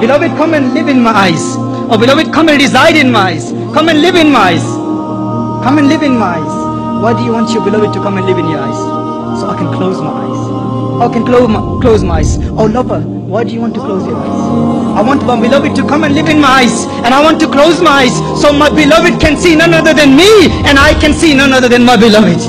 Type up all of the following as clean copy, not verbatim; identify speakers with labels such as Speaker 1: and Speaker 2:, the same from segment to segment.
Speaker 1: Beloved, come and live in my eyes. Oh beloved, come and reside in my eyes. Come and live in my eyes. Come and live in my eyes. Why do you want your beloved to come and live in your eyes? So I can close my eyes. I can close my eyes. Oh lover, why do you want to close your eyes? I want my beloved to come and live in my eyes, and I want to close my eyes so my beloved can see none other than me, and I can see none other than my beloved.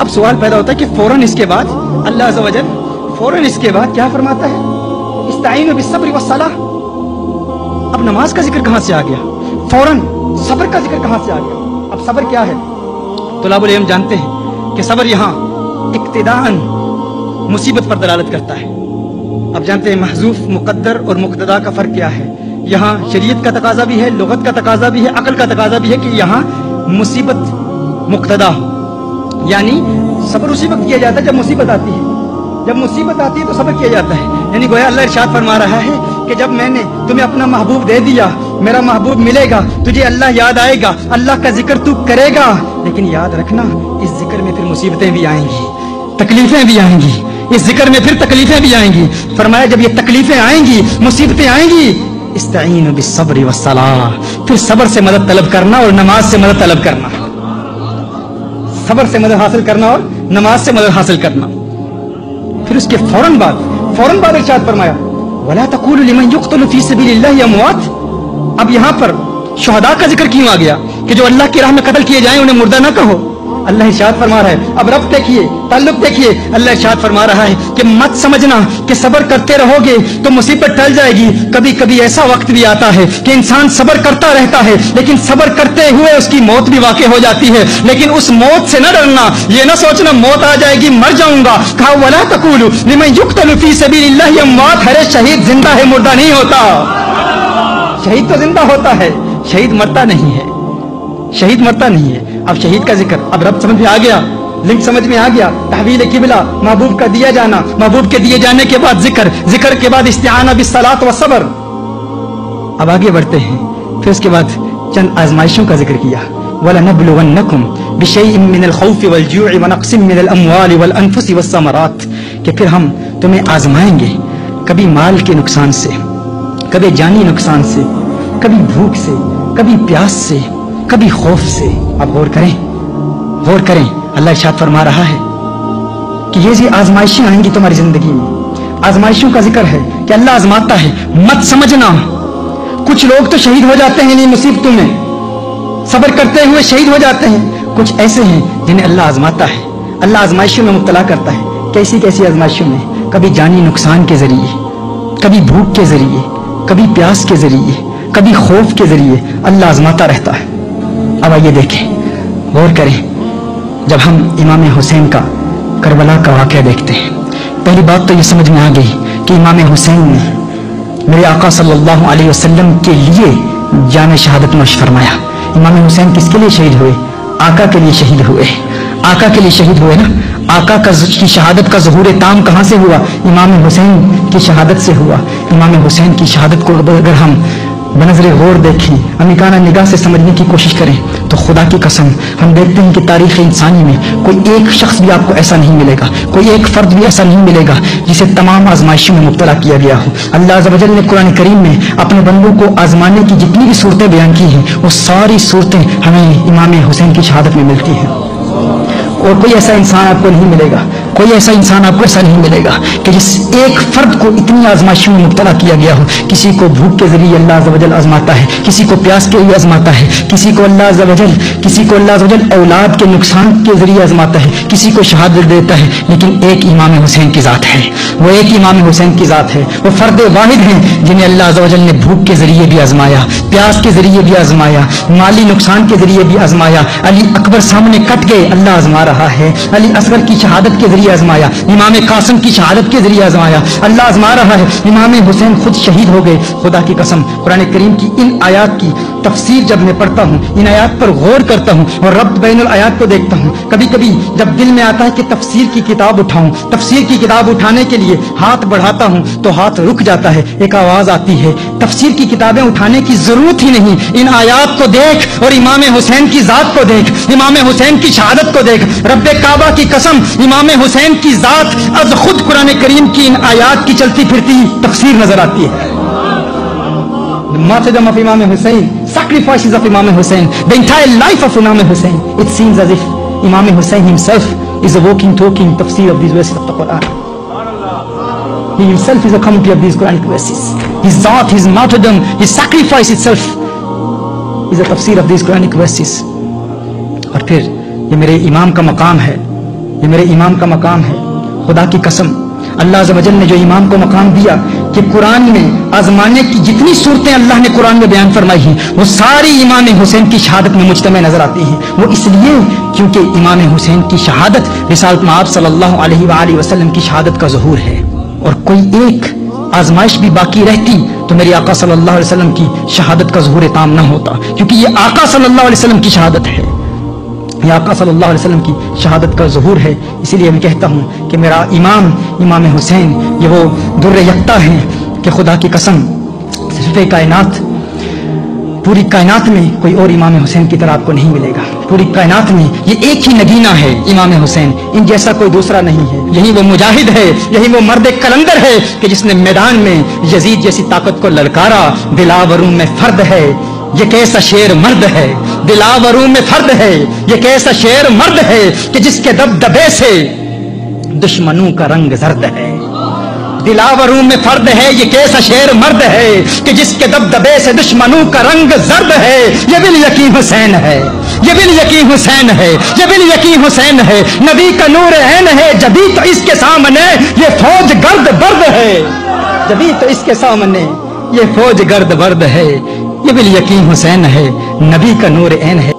Speaker 1: اب سوال پیدا ہوتا ہے کہ فوراً اس کے بعد اللہ عز و جل فوراً اس کے بعد کیا فرماتا ہے؟ استعینوا بالصبر والصلاۃ. اب نماز کا ذکر کہاں سے آ گیا؟ فوراً صبر کا ذکر کہاں سے آ گیا؟ اب صبر کیا ہے؟ طلاب العلم جانتے ہیں کہ صبر یہاں ابتداءً مصیبت پر دلالت کرتا ہے. اب جانتے ہیں محذوف مقدر اور مقتدا کا فرق کیا ہے. یہاں شریعت کا تقاضا بھی ہے، لغت کا تقاضا بھی ہے، عقل کا تقاضا بھی ہے کہ یہاں مصیبت مقتدا ہو. یعنی صبر اسی وقت کیا جاتا ہے جب مصیبت آتی ہے. جب مصیبت آتی ہے تو صبر کیا جاتا ہے. یعنی گویا اللہ ارشاد فرما رہا ہے کہ جب میں نے تمہیں اپنا محبوب دے دیا، میرا محبوب ملے گا، تجھے اللہ یاد آئے گا، اللہ کا ذکر تو کرے گا، لیکن یاد رکھنا اس ذکر میں پھر مصیبتیں بھی آئیں گی، تکلیفیں بھی آئیں گی. اس ذکر میں پھر تکلیفیں بھی آئیں گی. فرمایا جب یہ تکلیفیں آئیں گی، مصیبتیں آئیں گی، استعینوا بالصبر والصلاۃ، پھر صبر سے مدد طلب کرنا اور نماز سے مدد طلب کرنا. صبر سے مدد حاصل کرنا اور نماز سے مدد حاصل کرنا. پھر اس کے فوراً بعد ارشاد فرمایا وَلَا تَقُولُوا لِمَنْ يُقْتَلُ فِي سَبِيلِ اللَّهِ أَمْوَاتٌ. اب یہاں پر شہداء کا ذکر کیوں آ گیا کہ جو اللہ کی راہ میں قتل کیے جائیں انہیں مردہ نہ کہو. اللہ ارشاد فرما رہا ہے. اب رب دیکھیے، تعلق دیکھیے. اللہ ارشاد فرما رہا ہے کہ مت سمجھنا کہ صبر کرتے رہو گے تو مصیبت ٹل جائے گی. کبھی کبھی ایسا وقت بھی آتا ہے کہ انسان صبر کرتا رہتا ہے، لیکن صبر کرتے ہوئے اس کی موت بھی واقع ہو جاتی ہے. لیکن اس موت سے نہ ڈرنا، یہ نہ سوچنا موت آ جائے گی مر جاؤں گا. کہا وَلَا تَقُولُوا لِمَنْ يُقْتَلُ فِي سَبِيلِ اللَّهِ أَمْوَاتٌ. ہر شہید زندہ ہے، مردہ نہیں ہوتا. شہید تو زندہ ہوتا ہے، شہید مرتا نہیں ہے. شہید مرتا نہیں ہے. اب شہید کا ذکر، اب رب سمجھ میں آ گیا، لنک سمجھ میں آ گیا. تحویل قبلہ، محبوب کا دیا جانا، محبوب کے دیے جانے کے بعد ذکر کے بعد استعانہ بالصلاۃ والصبر. اب آگے بڑھتے ہیں. پھر اس کے بعد چند آزمائشوں کا ذکر کیا. وَلَنَبْلُوَنَّكُمْ بِشَيْءٍ مِّنَ الْخَوْفِ وَالْجُوعِ وَنَقْصٍ مِّنَ الْأَمْوَالِ وَالْأَنفُسِ وَالثَّمَرَاتِ، کہ پھر ہم تمہیں آزمائیں گے، کبھی مال کے نقصان سے، کبھی جانی نقصان سے، کبھی بھوک سے، کبھی پیاس سے، کبھی خوف سے. اب غور کریں. اللہ ارشاد فرما رہا ہے کہ یہ آزمائشیں آئیں گی تمہاری زندگی میں. آزمائشوں کا ذکر ہے کہ اللہ آزماتا ہے. مت سمجھنا کچھ لوگ تو شہید ہو جاتے ہیں انہیں مصیبتوں میں، صبر کرتے ہوئے شہید ہو جاتے ہیں. کچھ ایسے ہیں جنہیں اللہ آزماتا ہے، اللہ آزمائشوں میں مبتلا کرتا ہے. کیسی آزمائشوں میں؟ کبھی جانی نقصان کے ذریعے، کبھی بھوک کے ذریعے، کبھی پیاس کے ذریعے، کبھی خوف کے ذریعے اللہ آزماتا رہتا ہے. اب آئیے دیکھیں، غور کریں. جب ہم امام حسین کا کربلا کا واقعہ دیکھتے ہیں، پہلی بات تو یہ سمجھ میں آ گئی کہ امام حسین نے میرے آقا صلی اللہ علیہ وسلم کے لیے جان شہادت نوش فرمایا. امام حسین کس کے لیے شہید ہوئے؟ آقا کے لیے شہید ہوئے. آقا کے لیے شہید ہوئے نا. آقا کی شہادت کا ظہور تام کہاں سے ہوا؟ امام حسین کی شہادت سے ہوا. امام حسین کی شہادت کو اگر ہم بنظر غور دیکھیں، امکانہ نگاہ سے سمجھنے کی کوشش کریں تو خدا کی قسم ہم دیکھتے ہیں کہ تاریخ انسانی میں کوئی ایک شخص بھی آپ کو ایسا نہیں ملے گا، کوئی ایک فرد بھی ایسا نہیں ملے گا جسے تمام آزمائشوں میں مبتلا کیا گیا ہو. اللہ عز و جل نے قرآن کریم میں اپنے بندوں کو آزمانے کی جتنی بھی صورتیں بیان کی ہیں، وہ ساری صورتیں ہمیں امام حسین کی شہادت میں ملتی ہیں. اور کوئی ایسا انسان آپ کو نہیں ملے گا، کوئی ایسا انسان آپ کو ایسا نہیں ملے گا کہ جس ایک فرد کو اتنی آزمائشوں میں مبتلا کیا گیا ہو. کسی کو بھوک کے ذریعے اللہ عز و جل آزماتا ہے، کسی کو پیاس کے لیے آزماتا ہے، کسی کو اللہ عز و جل اولاد کے نقصان کے ذریعے آزماتا ہے، کسی کو شہادت دیتا ہے. لیکن ایک امام حسین کی ذات ہے، وہ ایک امام حسین کی ذات ہے. وہ فرد واحد ہیں جنہیں اللہ عز و جل نے بھوک کے ذریعے بھی آزمایا، پیاس کے ذریعے بھی آزمایا، مالی نقصان کے ذریعے بھی آزمایا. علی اکبر سامنے کٹ گئے، اللہ آزما رہا ہے. علی اصغر کی شہادت کے ذریعے آزمایا، امام قاسم کی شہادت کے ذریعے آزمایا، اللہ آزما رہا ہے. امام حسین خود شہید ہو گئے. خدا کی قسم قرآن کریم کی ان آیات کی تفسیر جب میں پڑھتا ہوں، ان آیات پر غور کرتا ہوں اور ربط بین الآیات کو دیکھتا ہوں، کبھی کبھی جب دل میں آتا ہے کہ تفسیر کی کتاب اٹھاؤں، تفسیر کی کتاب اٹھانے کے لیے ہاتھ بڑھاتا ہوں تو ہاتھ رک جاتا ہے. ایک آواز آتی ہے تفسیر کی کتابیں اٹھانے کی ضرورت ہی نہیں، ان آیات کو دیکھ اور امام حسین کی ذات کو دیکھ، امام حسین کی شہادت کو دیکھ. رب کعبہ کی قسم امام حسین کی ذات از خود قرآن کریم کی ان آیات کی چلتی پھرتی تفسیر نظر آتی ہے. The martyrdom of Imam Hussein, sacrifices of Imam Hussein, the entire life of Imam Hussein. It seems as if Imam Hussein himself is a walking, talking tafsir of these verses of the Quran. He himself is a commentary of these Quranic verses. His zat, his martyrdom, his sacrifice itself is a tafsir of these Quranic verses. اور پھر یہ میرے امام کا مقام ہے یہ میرے امام کا مقام ہے. خدا کی قسم اللہ عز و جل نے جو امام کو مقام دیا کہ قرآن میں آزمانے کی جتنی صورتیں اللہ نے قرآن میں بیان فرمائی ہیں وہ ساری امام حسین کی شہادت میں مجتمع نظر آتی ہیں. وہ اس لیے کیونکہ امام حسین کی شہادت رسالت مآب صلی اللہ علیہ وآلہ وسلم کی شہادت کا ظہور ہے. اور کوئی ایک آزمائش بھی باقی رہتی تو میری آقا صلی اللہ علیہ وسلم کی شہادت کا ظہور تام نہ ہوتا، کیونکہ یہ آقا صلی اللہ علیہ وسلم کی شہادت ہے، یہ آقا صلی اللہ علیہ وسلم کی شہادت کا ظہور ہے. اسی لیے میں کہتا ہوں کہ میرا امام حسین یہ وہ در یکتا ہے کہ خدا کی قسم صرف کائنات، پوری کائنات میں کوئی اور امام حسین کی طرح آپ کو نہیں ملے گا. پوری کائنات میں یہ ایک ہی نگینہ ہے امام حسین، ان جیسا کوئی دوسرا نہیں ہے. یہی وہ مجاہد ہے، یہی وہ مرد کلندر ہے کہ جس نے میدان میں یزید جیسی طاقت کو للکارا. دلاوروں میں فرد ہے یہ کیسا شیر مرد ہے، دلاوروں میں فرد ہے یہ کیسا شیر مرد ہے کہ جس کے دبدبے سے دشمنوں کا رنگ زرد ہے. دلاوروں میں فرد ہے یہ کیسا شیر مرد ہے کہ جس کے دبدبے سے دشمنوں کا رنگ زرد ہے. یہ بالیقین حسین ہے، یہ بالیقین حسین ہے، یہ بالیقین حسین ہے. نبی کا نور عین ہے جبھی تو اس کے سامنے یہ فوج گرد برد ہے، جبھی تو اس کے سامنے یہ فوج گرد برد ہے. یہ بالیقین حسین ہے، نبی کا نور عین ہے.